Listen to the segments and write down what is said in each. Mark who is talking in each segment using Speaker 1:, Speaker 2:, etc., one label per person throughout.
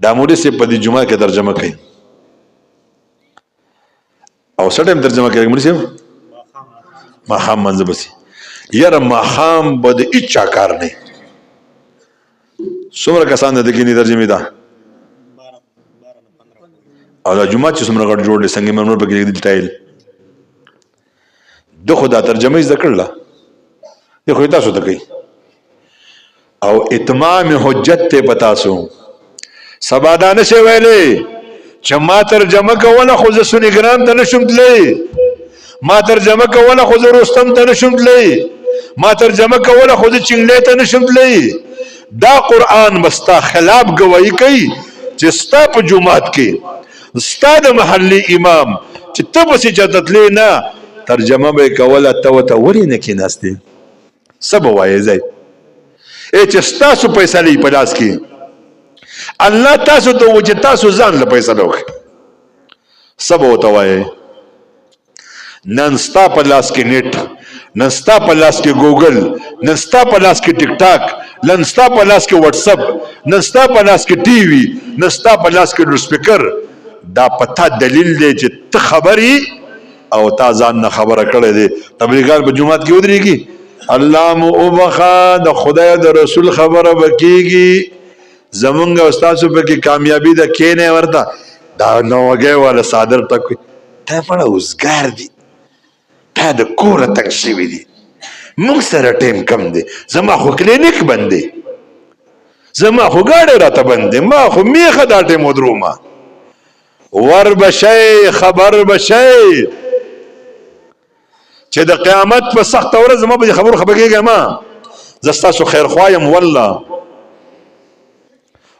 Speaker 1: دا مولوی صاحب په دې جمعه کې ترجمه کوي او څه ټایم ترجمه کوي مولوی صاحب ماښام منځ بسي یاره ماښام به د هیچا کار نه څومره کسان د دې ترجمې ده او دا جمعه چې څومره غټ جوړ دی څنګه مې نور پکې لیکلي ټایل ده خو دا ترجمه یې زده کړله دی خو یې تاسو ته کوي او اتمام حجت ته په تاسو سبا دا نشئ ویلی چې ما ترجمه کوله خو زه سونیګرام ته نشم تللی ما ترجمه کوله خو زه رستم ته نشم تللی ما ترجمه کوله خو زه چنګلې ته نشم تللی دا قرآن بستا خلاف گواہی کوي چې ستا په جمعات کې ستا د محلي امام چې ته پسې چاته تللی نه ترجمه به یې کوله ته ورته ولې نه کېناستې څه به وایې ځئ چې ستاسو فیصلې په لاس کې الله تاسو ته و چې تاسو ځان له فیصله وکړئ څه به ورته وایې نن ستا په لاس کې نیټ نن ستا په لاس کې ګوګل نن ستا په لاس کې ټیک ټاک نن ستا په لاس کې واتس اپ نن ستا په لاس کې ټي وي نن ستا په لاس کې لاوډ سپیکر دا پتا دلیل دی چې ته خبرې او تا ځان نه خبره کړې دی تبلیغات په جمعات کې ودرېږي الله مو وبخا د خدای د رسول خبره وکيږي زمونږ استادو په کې کامیابی ده کینه ورته دا نوګي ولا صادر تک ته په اوسګار دي ته د کوره تک شوی دي موږ سره ټیم کم دی زما خو کلینیک بندي زما خو ګاډه راته بندي ما خو میخه دا ټیم ودروما ور بشي خبر بشي چې د قیامت په سخت ورځ ما به خبرو خبرېږم ما زستاسو خیر خوایم والله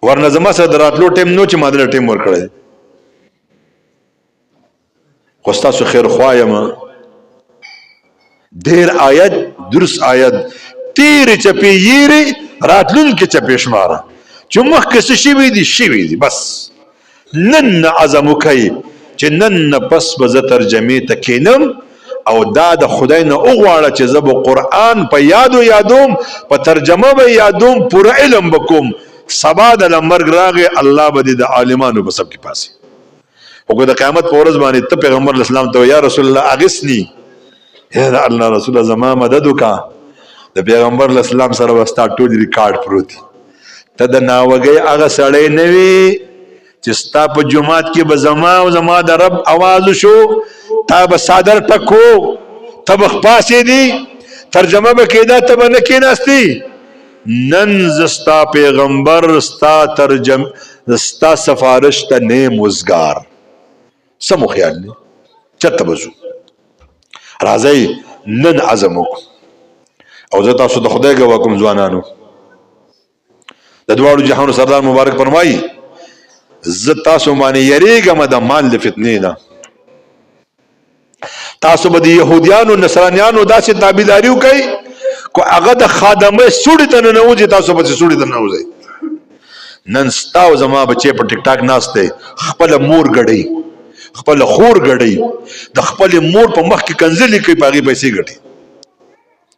Speaker 1: ورنه زما سره دراتلو ټیم نو چې ما دل ټیم ورکړی خو ستاسو خیر خوایم ډیر آیت درس آیت تیر چپی یری راتلون کې چپی شماره چې مخکې څه شوي دي بس نن عزم کوي چې نن پس به زه ترجمې ته کینم او دا د خدای نه وغواړه چې زه به قرآن په یادوم په ترجمه به یادوم پوره علم بکوم سبا د مرګ راغی الله به د عالمانو په سب کې پاسي او د قیامت په ورځ باندې ته پیغمبر اسلام ته یا رسول الله اغثني یا الله رسول زما مدد وکا د پیغمبر اسلام سره وستا ټول ریکارډ پروت ته د ناوګي هغه سړی نه وي چې ستا په جمعات کې به زما د رب आवाज شو تا به صادر ټکو ته به خپاسې دي ترجمه به کېده ته به نه کېناستې نن زستا پیغمبر ستا سفارش ته نیم وزګار سمو خیال دی چته بزو راځي نن عزم وکړو او زه تاسو د خدای ګواه کوم ځوانانو د دواړو جهانو سردار مبارک فرمایي زه تاسو باندې یریږم د مال د فتنې نه تاسو به د يهوديانو نصرانيانو داسې تابعداري وکړئ کو هغه د خادمه سوړی ته نه وځي تاسو به سوړی ته نه وځي نن ستاو زما بچي په ټیک ټاک ناشته خپل مور غړي خپل خور غړي د خپل مور په مخ کې کنځلې کوي پاغي پیسې غړي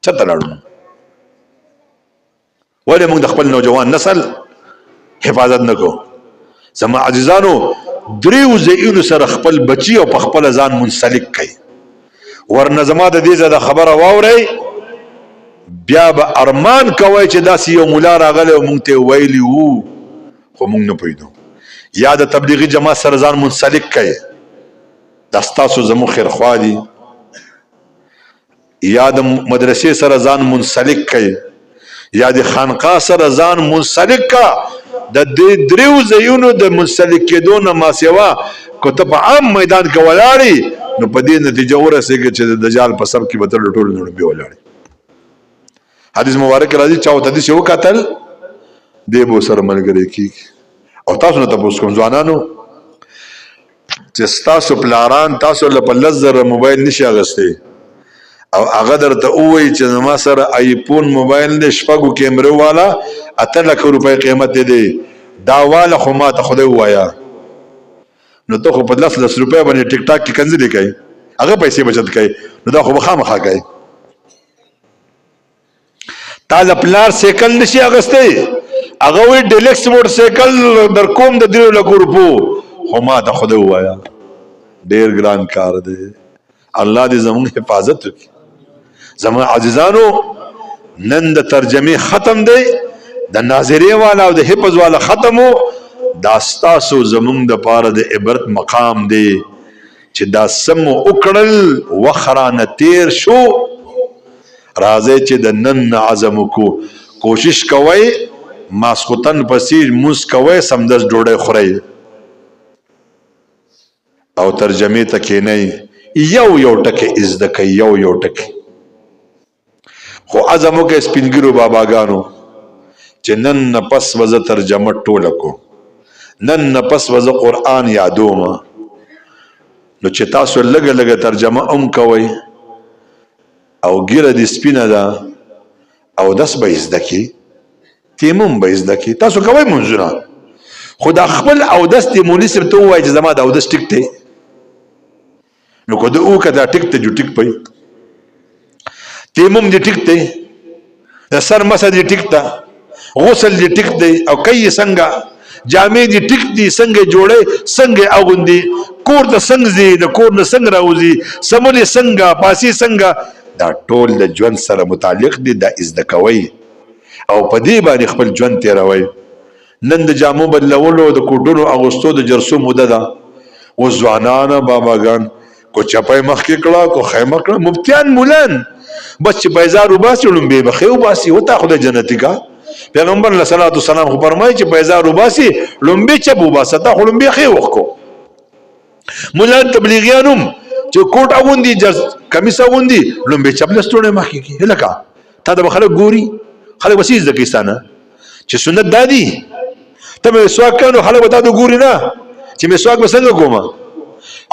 Speaker 1: چته لاړو ولې موږ د خپل نوجوان نسل حفاظت نکو زما عزیزانو دریو زینو سره خپل بچي او په خپل ځان منسلک کړي ورنه زما د دې زده خبره واوري بیا به ارمان کوي چې داسې یو مولا راغلی او مونږ ته ویلي وو خو مونږ نه پوهېدو یا د تبلیغي جماعت سره ځان منسلک کړئ دا ستاسو زموږ خیرخوا دي یا د مدرسې سره ځان منسلک کړئ یا د خانقاه سره ځان منسلک کا د دې دریو ځایونو د منسلک کېدو نه ما سوا کو ته په عام میدان کې ولاړې نو په دې نتیجه ورسېږي چې د دجال په سب کې به ته ټول نه بیا ولاړې حدیث مبارک راځي چا ته دې وکتل دې به سره ملګری کیږي او تاسو نه تاسو کوم ځوانانو چې تاسو پلاران تاسو له 15,000 موبایل نشي اغسته او هغه درته وایي چې ما سره آیفون موبایل دې شپږو کیمرو والا 8 لک روپۍ قیمت دی دا والا خو ما ته خدای وایا نو ته خو په 10 روپۍ باندې ټیک ټاک کې کنځلې کوي هغه پیسې بچت کوي نو دا خو بخامخا کوي تا د پلار سیکل نشي اغسته هغه وی ډیلکس موټر سایکل در کوم د 3 لک روپو خو ما ته خدای وایا ډیر ګران کار دی الله دې زموږ حفاظت وکړي زموږ عزیزانو نن د ترجمه ختم دی د ناظری والا او د حفظ والا ختمو دا ستاسو زموږ د پاره د عبرت مقام دی چې دا سم وکړل وخرانه تیر شو راځي چې د نن عزم کو کوشش کوي ماسختن پسې موس کوي سمدس ډوډۍ خوري او ترجمه ته کې نه یو ټکي ازده کوي یو ټکي خو عزمو کې سپینګرو باباګانو چې نن پس وز ترجمه ټوله کو نن پس وز قرآن یادوم نو چې تاسو لګه ترجمه کوي او ګیره دې سپینه ده او داس به زده کی تیمم به زده کی تاسو کوي منځونه خدا خپل او داس تیمونی سره ته وایي چې زما د او داس ټیک ته نو کو د او کدا ټیک ته جو ټیک پي تیمم دې ټیک ته د سر مسه دې ټیک ته غسل دې ټیک دی او کوي څنګه جامې دې ټیک دي څنګه جوړې څنګه اغوندي کور ته څنګه زی د کور نه څنګه راوځي سمونه څنګه پاسي څنګه دا ټول د ژوند سره متعلق دي دا زده کوي او په دې باندې خپل ژوند تیروي نن د جامو بدلولو د کوډونو اغوستو د جرسو موده ده و ځوانان باباګان کو چپای مخ کې کړه کو خیمه کړه مفتیان مولان بس چې بازار وباسي لومبه بخي وباسي وتا خدای جنتی کا پیغمبر صلی الله علیه وسلم خو فرمایي چې بازار وباسي لومبه چب وباسه تا لومبه خي وخکو مولان تبلیغیانم چې کوټ اغوندي کمیس اغوندي لومبه چب لستونه مخ کې لکه تا د خلک ګوري خلک وسیز د کیسانه چې سنت دادي ته مسواک کړو خلک وتا د ګوري نه چې مسواک وسنګ کومه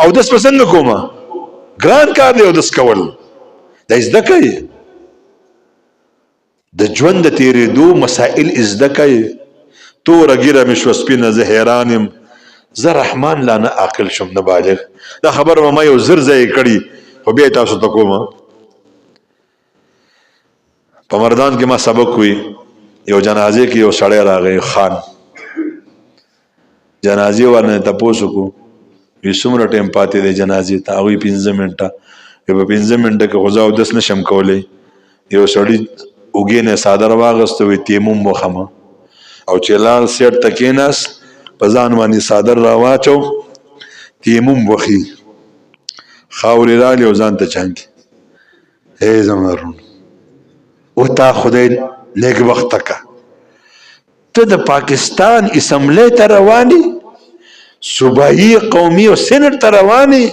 Speaker 1: او داس وسنګ کومه ګران کار دی او داس کول دا زده کوي د ژوند د تیرېدو مسائل زده کوي تور ګیره مې شو سپینه زه حیرانم زه رحمان لا نه عاقل شم نه بالغ دا خبر ما یو زر ځای کړي خو بیا تاسو ته کومه په مردان کې ما سبق وی یو جنازه کې یو سړی راغی خان جنازه ورنه تاسو کو یې څومره ټیم پاتې دی جنازه ته او 15 منټه په 15 منټه کې غزا او دس نشم کولای یو سړی وګینه صادر واغستو وی تیمم مخمه او چې لال سیټ تکیناس په ځان باندې صادر راواچو تیمم وخی خاورې را لې ځان ته چانګي اے زمرون او تا خدای نیک وخت تکا ته د پاکستان اسمبلی ته رواني صوبایي قومي او سېنات ته رواني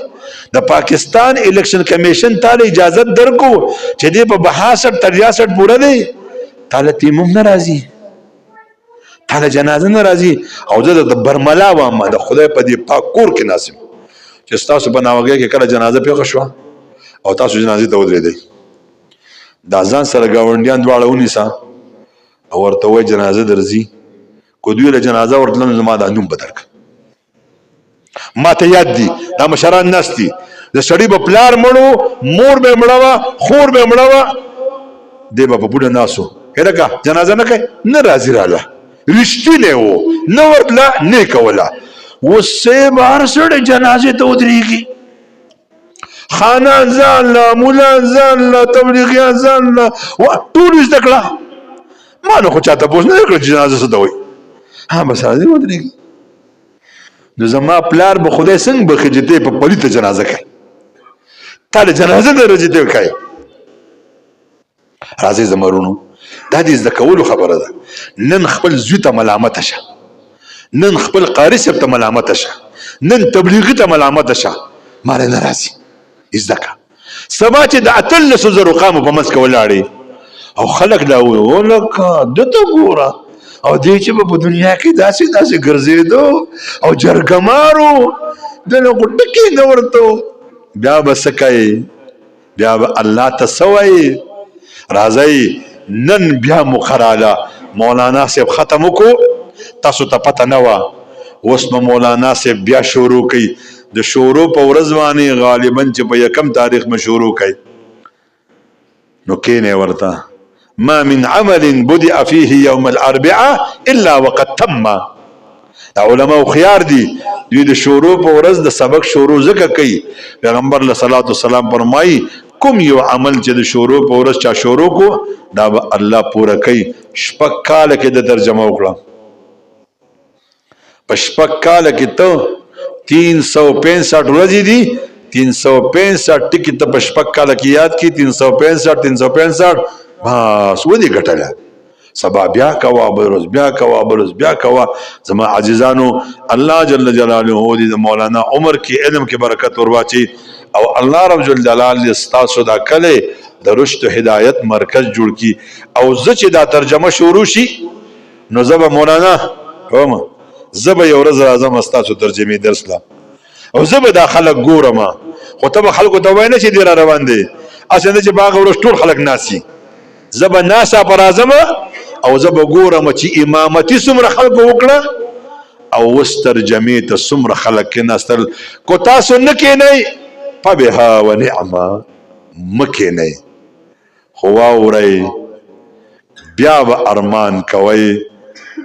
Speaker 1: د پاکستان الیکشن کمیشن تعالی اجازه درکو چې دې په 62 تر 63 پوره دی تعالی تیمم ناراضي تعالی جنازه ناراضي او زه د برملا و ما د خدای په دې پاک کور کې ناسم چې تاسو بناوګه کې کله جنازه پیښ شو او تاسو جنازه ته ودرېدئ دا ځان سره گاونډیان دواړه ونیسا او ورته وای جنازه درځي کو دوی له جنازه ورتلن زما د انوم بدرک ما ته یاد دي دا مشران نستی د سړی په پلار مړو مور به مړوا خور به مړوا دی په بوډا ناسو هرګه جنازه نه کوي نه راځي رااله رښتینه وو نو ورتلا نه کوله وسه بار سړی جنازه ته ودرېږي خانان ځان لا مولا ځان لا تبلیغیان ځان لا ټول زده کړه ما نو خو چاته پوښتنه نه کړه جنازه څه دوی ها بس راځي ودرېږي نو زما پلار به خدای څنګه به خجته په پلیته جنازه کوي تا د جنازه نه رجته کوي راځي زمرونو دا دې د کولو خبره ده نن خپل زوی ته ملامت شه نن خپل قاری صاحب ته ملامت شه نن تبلیغی ته ملامت شه مال نه راځي ازدکا سبا چې د اتل سوزرو قام په مسک ولاړی او خلق دا ولکه دته ګوره او دې چې په دنیا کې داسې ګرځېدو او جرګمارو دنه ګټکی نه ورته بیا بس کوي بیا الله تسوي راځي نن بیا مخراله مولانا صاحب ختم کو تاسو ته پته نه و اوس مولانا صاحب بیا شروع کوي د شروع په ورځ باندې غالبا چې په 1 تاریخ مې شروع کوي نو کینه ورته ما من عمل بدأ فيه يوم الاربعاء الا وقد تم. علماء خيار دي دوی د شروع په ورځ د سبق شروع ذکر کوي. پیغمبر علیه الصلاۃ والسلام فرمایي کوم یو عمل چې د شروع په ورځ چا شروع کو دا به الله پوره کوي. شپږ کاله کې د ترجمه وکړه، په شپږ کاله کې ته 365 ورځې دي، 365 ټکي ته په شپږ کاله کې یاد کی 365 بس ودی ګټله. سبا بیا کوا، بروز بیا کوا، بروز بیا کوا. زما عزیزانو الله جل جلاله دې د مولانا عمر کې علم کې برکت ورواچي او الله رب جل جلاله استاسو دا کله د رشد او هدایت مرکز جوړ کی. او زه چې دا ترجمه شروع شي نو زه به مولانا کوم، زه به یو ورځ راځم استاسو ترجمه درس لا او زه به دا خلک ګورم. خو ته به خلکو ته وای نه چې دی را روان دي اسنه چې باغ ورس ټول خلک ناسي، زه به ناسا پر اعظم او زه به ګورم چې امامتي څومره خلکو وکړه او وس ترجمه ته څومره خلک کې ناستل. کو تاسو نه کینئ فبها ونعما مکینئ، خو واورئ بیا به ارمان کوئ،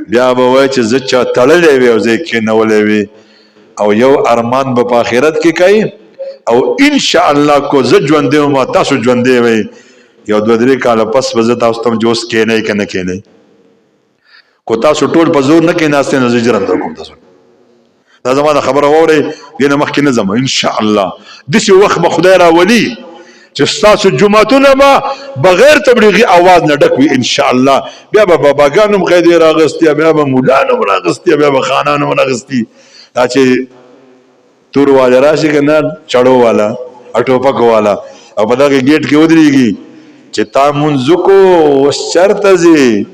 Speaker 1: بیا به وای چې زه چا تړلی وي او زه یې کینولی وي او یو ارمان به په آخرت کې کوي او ان شاء الله کو زه ژوندی وم تاسو ژوندی وئ یو 2-3 کاله پس به زه تاسو ته جوس کینئ که نه کینئ. کو تاسو ټول په زور نه کیناستئ نو زه اجرم درکوم تاسو. دا زما د خبره واورئ، دې نه مخکې نه ځم ان شاء الله. داسې وخت به خدای راولي چې ستاسو جوماتونه به بغیر تبلیغي اواز نه ډک وي ان شاء الله. بیا به باباګان هم قیدې راغستي، بیا به مولان هم راغستي، بیا به خانان هم راغستي. دا چې تور والا راشي که نه چړو والا ټوپک والا او په دغه ګیټ کې ودرېږي چې تا مونځ کو اوس چرته ځې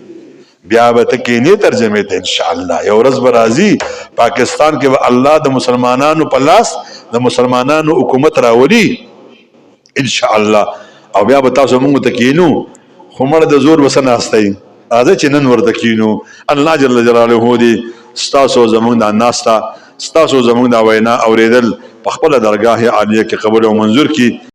Speaker 1: بیا به ته کینې ترجمې ته ان شاء الله. یو ورځ به راځي پاکستان کې به الله د مسلمانانو په لاس د مسلمانانو حکومت راولي ان شاء الله او بیا به تاسو موږ ته کینو. خو مړه د زور بس ناستئ، راځئ چې نن ورته کینو. الله جل جلاله دې ستاسو زموږ دا ناسته، ستاسو زموږ دا وینا اورېدل په خپله درګاه عالیه کې قبول او منظور کړي.